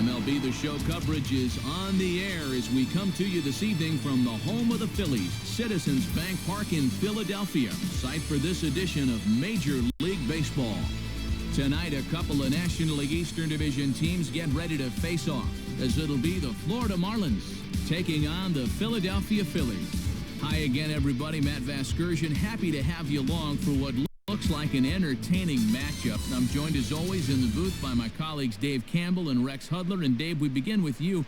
MLB The Show coverage is on the air as we come to you this evening from the home of the Phillies, Citizens Bank Park in Philadelphia, site for this edition of Major League Baseball. Tonight, a couple of National League Eastern Division teams get ready to face off, as it'll be the Florida Marlins taking on the Philadelphia Phillies. Hi again, everybody. Matt Vasgersian, happy to have you along for what looks like an entertaining matchup. I'm joined, as always, in the booth by my colleagues Dave Campbell and Rex Hudler. And Dave, we begin with you.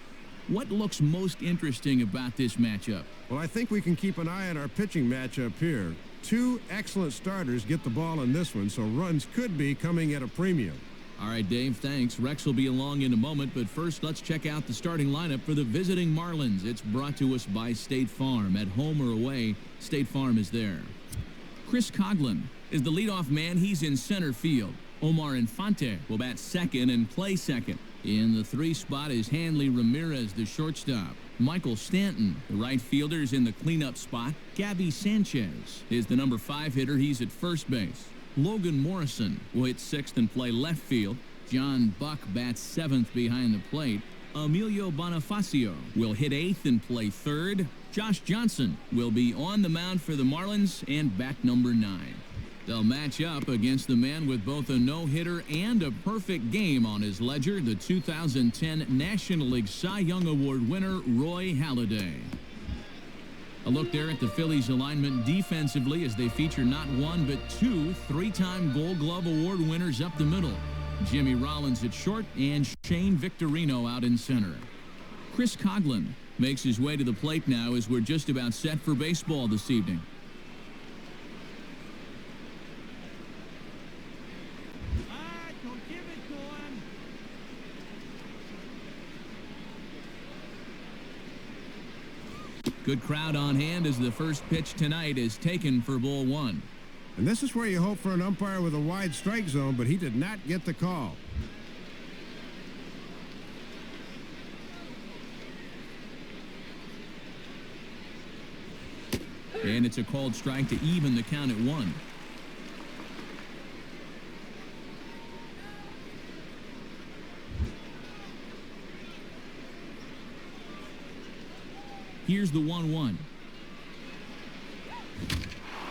What looks most interesting about this matchup? Well, I think we can keep an eye on our pitching matchup here. Two excellent starters get the ball in this one, so runs could be coming at a premium. All right, Dave, thanks. Rex will be along in a moment, but first let's check out the starting lineup for the visiting Marlins. It's brought to us by State Farm. At home or away, State Farm is there. Chris Coghlan is the leadoff man. He's in center field. Omar Infante will bat second and play second. In the 3 spot is Hanley Ramirez, the shortstop. Michael Stanton, the right fielder, is in the cleanup spot. Gabby Sanchez is the number 5 hitter. He's at first base. Logan Morrison will hit 6th and play left field. John Buck bats 7th behind the plate. Emilio Bonifacio will hit 8th and play 3rd. Josh Johnson will be on the mound for the Marlins and bat number 9. They'll match up against the man with both a no-hitter and a perfect game on his ledger, the 2010 National League Cy Young Award winner, Roy Halladay. A look there at the Phillies' alignment defensively as they feature not one but 2 3-time Gold Glove Award winners up the middle. Jimmy Rollins at short and Shane Victorino out in center. Chris Coghlan makes his way to the plate now as we're just about set for baseball this evening. Good crowd on hand as the first pitch tonight is taken for ball 1. And this is where you hope for an umpire with a wide strike zone, but he did not get the call. And it's a called strike to even the count at 1. Here's the 1-1.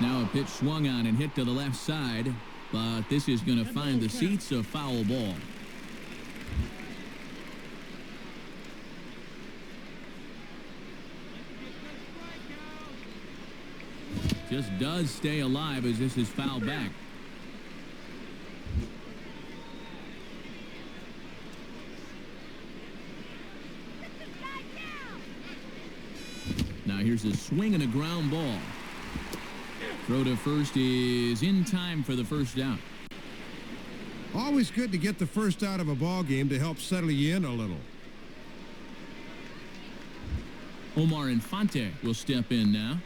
Now a pitch swung on and hit to the left side, but this is going to find the seats, a foul ball. Just does stay alive as this is fouled back. Now here's a swing and a ground ball. Throw to first is in time for the first out. Always good to get the first out of a ball game to help settle you in a little. Omar Infante will step in now.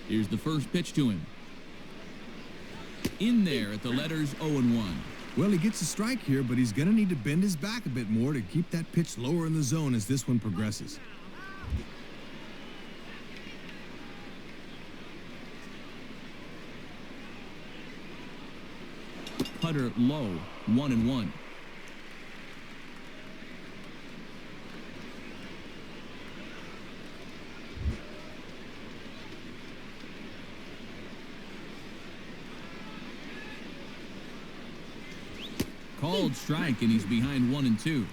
Here's the first pitch to him. In there at the letters 0-1. Well, he gets a strike here, but he's going to need to bend his back a bit more to keep that pitch lower in the zone as this one progresses. Putter low, 1-1. Called strike, and he's behind 1-2.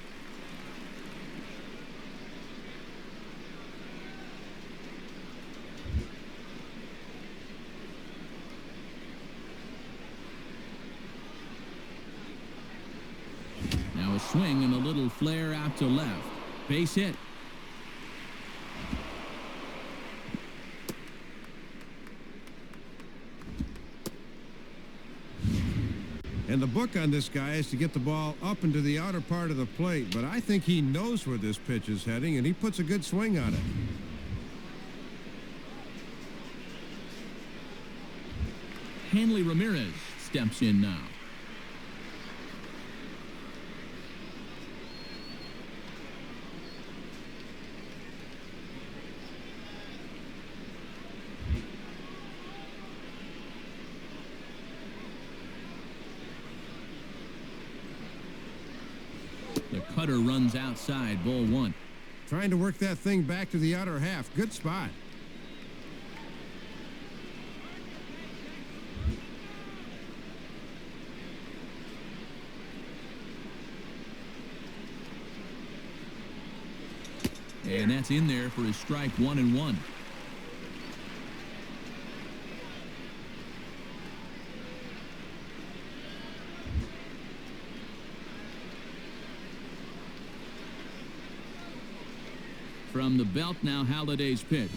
Now a swing and a little flare out to left. Base hit. And the book on this guy is to get the ball up into the outer part of the plate, but I think he knows where this pitch is heading, and he puts a good swing on it. Hanley Ramirez steps in now. cutter runs outside, ball one. Trying to work that thing back to the outer half. Good spot. And that's in there for his strike 1-1. From the belt now, Halliday's pitch.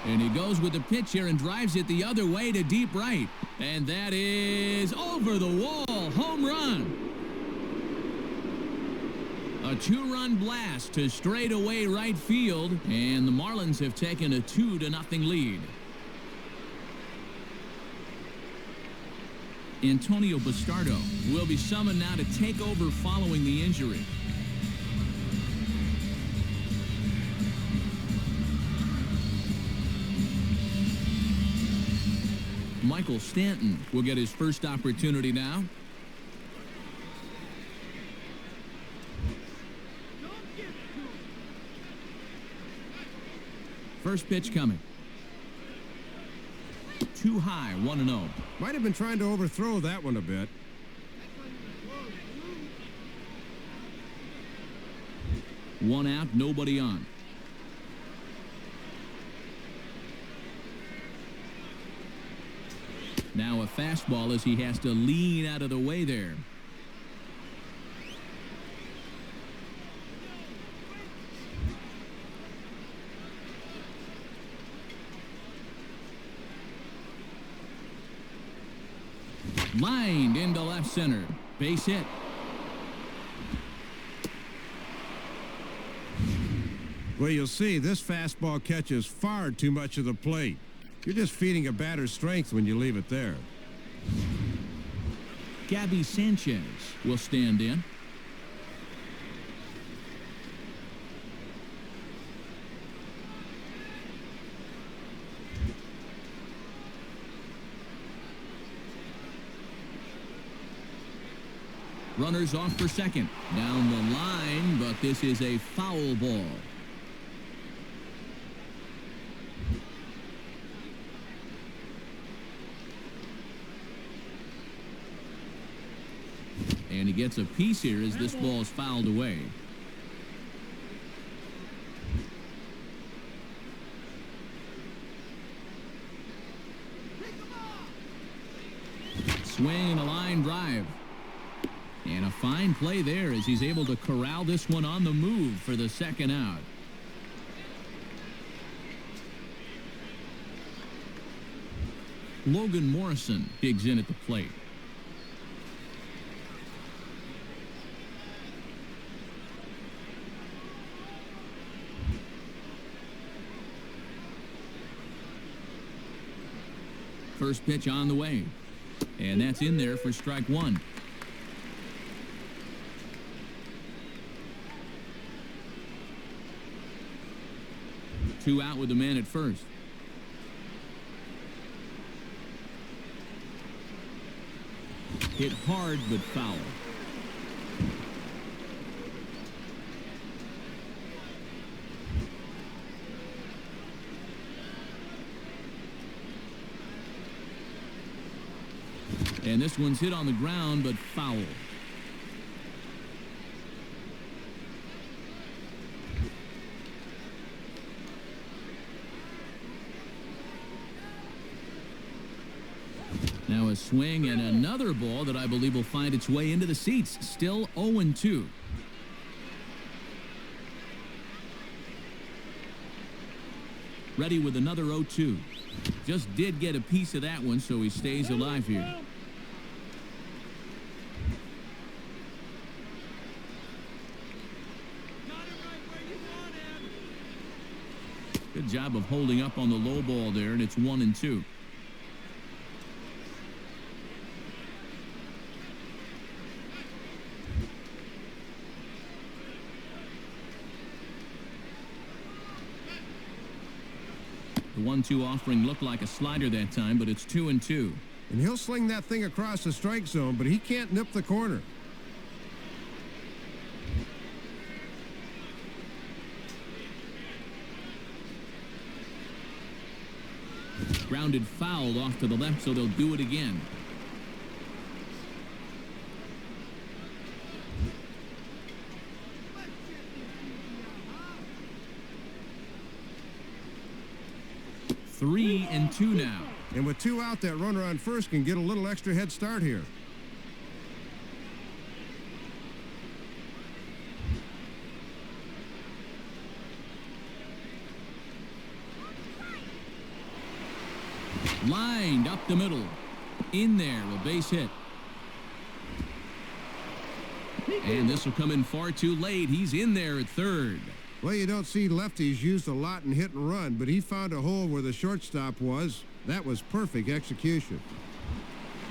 And he goes with the pitch here and drives it the other way to deep right. And that is over the wall. Home run. A two-run blast to straightaway right field. And the Marlins have taken a 2-0 lead. Antonio Bastardo will be summoned now to take over following the injury. Michael Stanton will get his first opportunity now. First pitch coming. Too high, 1-0. Might have been trying to overthrow that one a bit. One out, nobody on. Now a fastball as he has to lean out of the way there. Lined into left center. Base hit. Well, you'll see this fastball catches far too much of the plate. You're just feeding a batter's strength when you leave it there. Gabby Sanchez will stand in. Runners off for second. Down the line, but this is a foul ball. And he gets a piece here as this ball is fouled away. Swing and a line drive. And a fine play there as he's able to corral this one on the move for the second out. Logan Morrison digs in at the plate. First pitch on the way. And that's in there for strike one. Two out with the man at first. Hit hard but foul. And this one's hit on the ground but foul. Now a swing and another ball that I believe will find its way into the seats. Still 0-2. Ready with another 0-2. Just did get a piece of that one, so he stays alive here. Good job of holding up on the low ball there, and it's 1-2. The 1-2 offering looked like a slider that time, but it's 2-2. And he'll sling that thing across the strike zone, but he can't nip the corner. Grounded foul off to the left, so they'll do it again. Three and two now. And with 2 out, that runner on first can get a little extra head start here. Lined up the middle. In there, a base hit. And this will come in far too late. He's in there at third. Well, you don't see lefties used a lot in hit and run, but he found a hole where the shortstop was. That was perfect execution.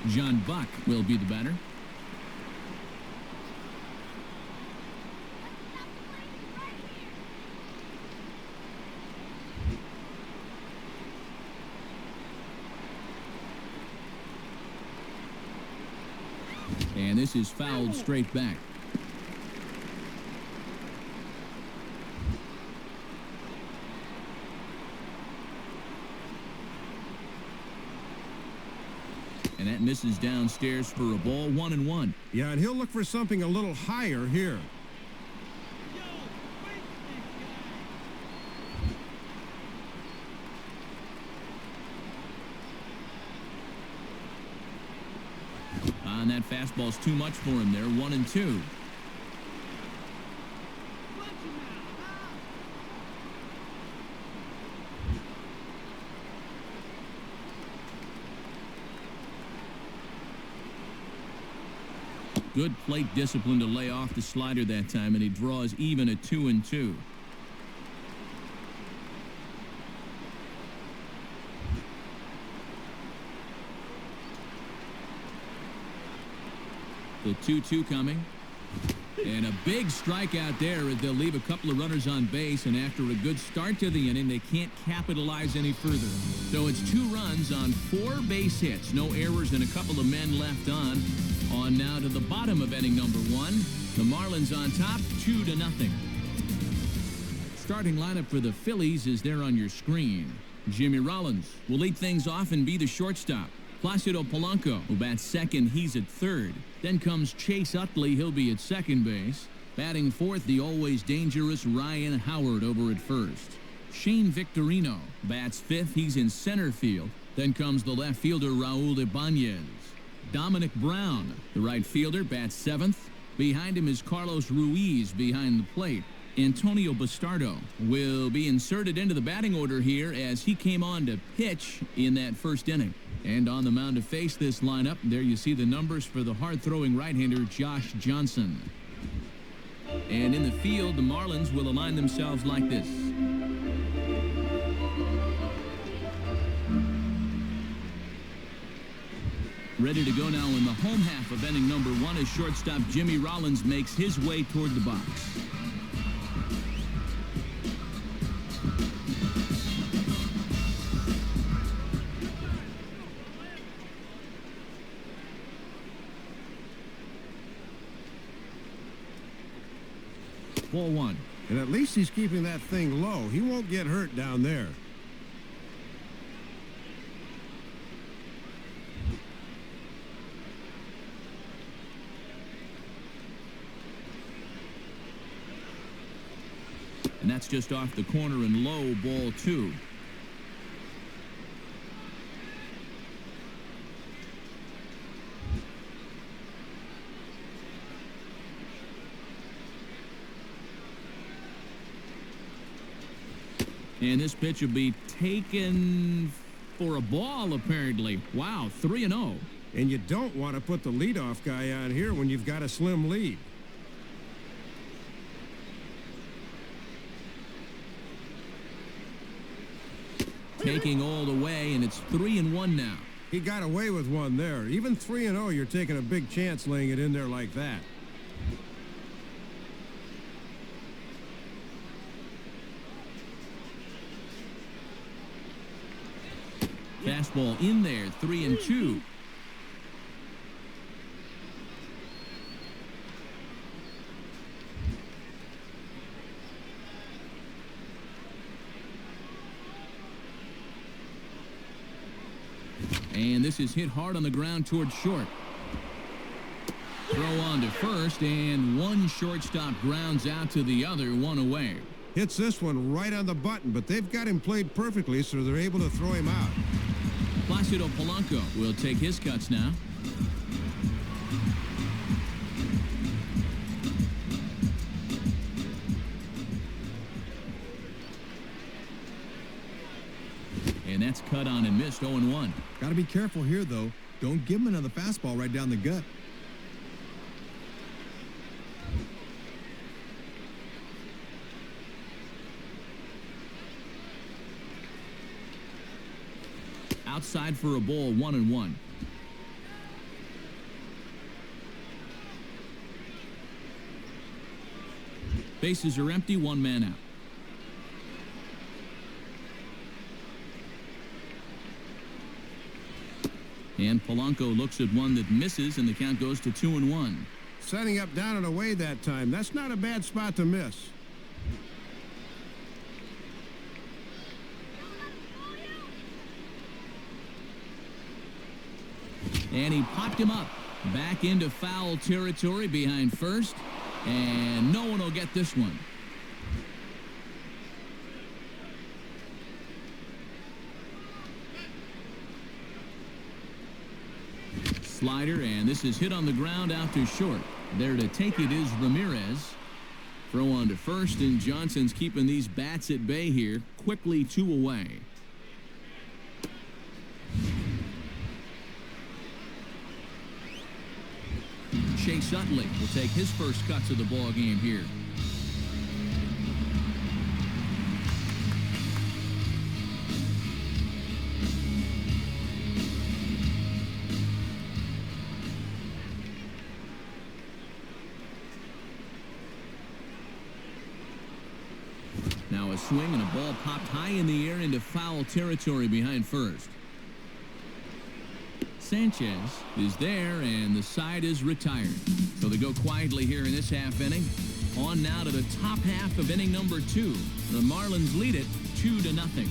John Buck will be the batter. And this is fouled straight back. And that misses downstairs for a ball, 1-1. Yeah, and he'll look for something a little higher here. And that fastball's too much for him there, 1-2. Good plate discipline to lay off the slider that time, and he draws even at 2-2. The 2-2 coming. And a big strikeout there as they'll leave a couple of runners on base, and after a good start to the inning, they can't capitalize any further. So it's 2 runs on 4 base hits, no errors, and a couple of men left on. On now to the bottom of inning number 1. The Marlins on top, 2-0. Starting lineup for the Phillies is there on your screen. Jimmy Rollins will lead things off and be the shortstop. Placido Polanco, who bats second, he's at third. Then comes Chase Utley, he'll be at second base. Batting fourth, the always dangerous Ryan Howard over at first. Shane Victorino bats fifth, he's in center field. Then comes the left fielder Raul Ibanez. Dominic Brown, the right fielder, bats seventh. Behind him is Carlos Ruiz behind the plate. Antonio Bastardo will be inserted into the batting order here as he came on to pitch in that first inning. And on the mound to face this lineup, there you see the numbers for the hard-throwing right-hander Josh Johnson. And in the field, the Marlins will align themselves like this. Ready to go now in the home half of inning number 1 as shortstop Jimmy Rollins makes his way toward the box. Ball 1. And at least he's keeping that thing low. He won't get hurt down there. And that's just off the corner and low, ball 2. And this pitch will be taken for a ball, apparently. Wow, 3-0. And you don't want to put the leadoff guy on here when you've got a slim lead. Taking all the way, and it's 3-1 now. He got away with one there. Even 3-0, you're taking a big chance laying it in there like that. Fastball in there, 3-2. And this is hit hard on the ground towards short. Throw on to first, and one shortstop grounds out to the other, one away. Hits this one right on the button, but they've got him played perfectly, so they're able to throw him out. Placido Polanco will take his cuts now. And that's cut on and missed, 0-1. Got to be careful here, though. Don't give him another fastball right down the gut. Outside for a ball, 1-1. Bases are empty, one man out. And Polanco looks at one that misses, and the count goes to 2-1. Setting up down and away that time. That's not a bad spot to miss. And he popped him up. Back into foul territory behind first. And no one will get this one. Slider, and this is hit on the ground out to short. There to take it is Ramirez. Throw on to first, and Johnson's keeping these bats at bay here. Quickly 2 away. Chase Utley will take his first cuts of the ball game here. Now a swing and a ball popped high in the air into foul territory behind first. Sanchez is there, and the side is retired. So they go quietly here in this half inning. On now to the top half of inning number 2. The Marlins lead it 2-0.